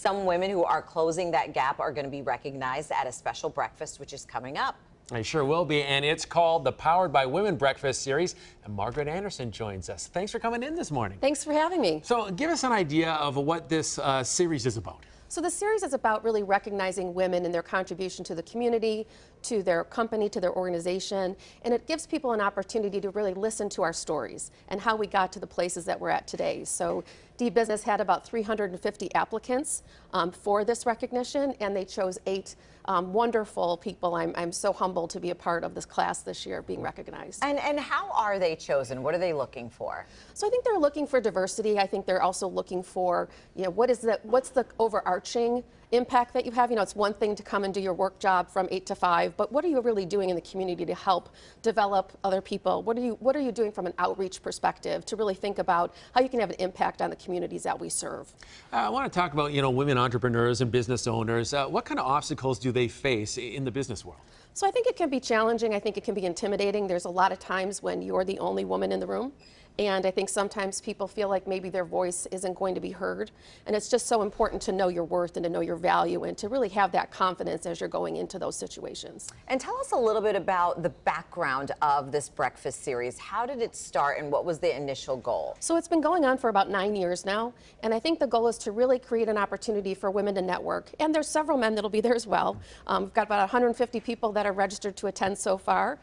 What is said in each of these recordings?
Some women who are closing that gap are going to be recognized at a special breakfast, which is coming up. They sure will be, and it's called the Powered by Women Breakfast Series, and Margaret Anderson joins us. Thanks for coming in this morning. Thanks for having me. So give us an idea of what this series is about. So the series is about really recognizing women and their contribution to the community, to their company, to their organization, and it gives people an opportunity to really listen to our stories and how we got to the places that we're at today. So D-Business had about 350 applicants for this recognition, and they chose 8 wonderful people. I'm so humbled to be a part of this class this year being recognized. And how are they chosen? What are they looking for? So I think they're looking for diversity. I think they're also looking for, what's the overarching impact that you have. It's one thing to come and do your work job from 8 to 5, but what are you really doing in the community to help develop other people? What are you doing from an outreach perspective to really think about how you can have an impact on the communities that we serve? I want to talk about, women entrepreneurs and business owners. What kind of obstacles do they face in the business world? So I think it can be challenging. I think it can be intimidating. There's a lot of times when you're the only woman in the room. And I think sometimes people feel like maybe their voice isn't going to be heard. And it's just so important to know your worth and to know your value and to really have that confidence as you're going into those situations. And tell us a little bit about the background of this breakfast series. How did it start and what was the initial goal? So it's been going on for about 9 years now. And I think the goal is to really create an opportunity for women to network. And there's several men that'll be there as well. We've got about 150 people that are registered to attend so far,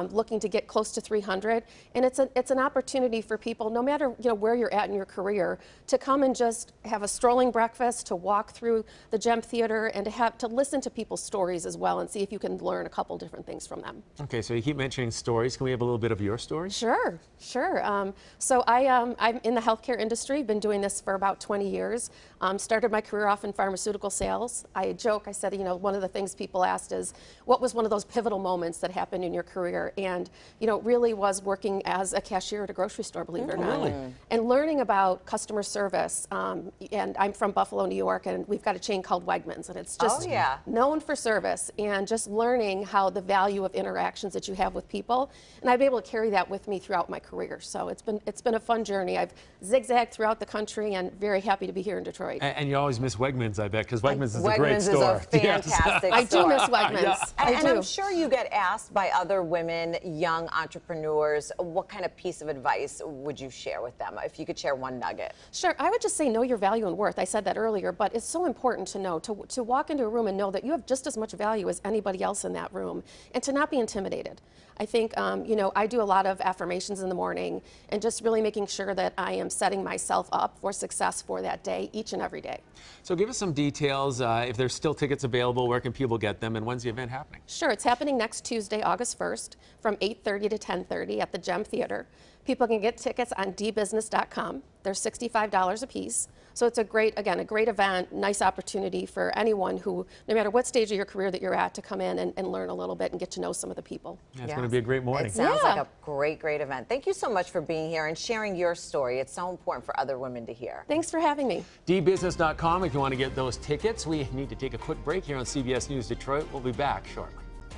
looking to get close to 300. And it's an opportunity for people, no matter where you're at in your career, to come and just have a strolling breakfast, to walk through the Gem Theater, and to listen to people's stories as well and see if you can learn a couple different things from them. Okay, so you keep mentioning stories. Can we have a little bit of your story? Sure. So I'm in the healthcare industry, been doing this for about 20 years. Started my career off in pharmaceutical sales. I said, one of the things people asked is, what was one of those pivotal moments that happened in your career? And, it really was working as a cashier at a grocery store, believe it or not. Really? And learning about customer service. And I'm from Buffalo, New York, and we've got a chain called Wegmans, and it's just known for service, and just learning how the value of interactions that you have with people. And I've been able to carry that with me throughout my career. So it's been a fun journey. I've zigzagged throughout the country and very happy to be here in Detroit. And you always miss Wegmans, I bet, because Wegmans is a great store. Wegmans is a fantastic store. I do miss Wegmans. Yeah. And I'm sure you get asked by other women, young entrepreneurs, what kind of piece of advice would you share with them, if you could share one nugget? Sure. I would just say know your value and worth. I said that earlier, but it's so important to know, to walk into a room and know that you have just as much value as anybody else in that room, and to not be intimidated. I think, I do a lot of affirmations in the morning and just really making sure that I am setting myself up for success for that day, each and every day. So give us some details. If there's still tickets available, where can people get them, and when's the event happening? Sure. It's happening next Tuesday, August 1st, from 8:30 to 10:30 at the Gem Theater. People can get tickets on dbusiness.com. They're $65 a piece. So it's a great event, nice opportunity for anyone who, no matter what stage of your career that you're at, to come in and learn a little bit and get to know some of the people. Yeah, it's going to be a great morning. It sounds like a great event. Thank you so much for being here and sharing your story. It's so important for other women to hear. Thanks for having me. dbusiness.com if you want to get those tickets. We need to take a quick break here on CBS News Detroit. We'll be back shortly.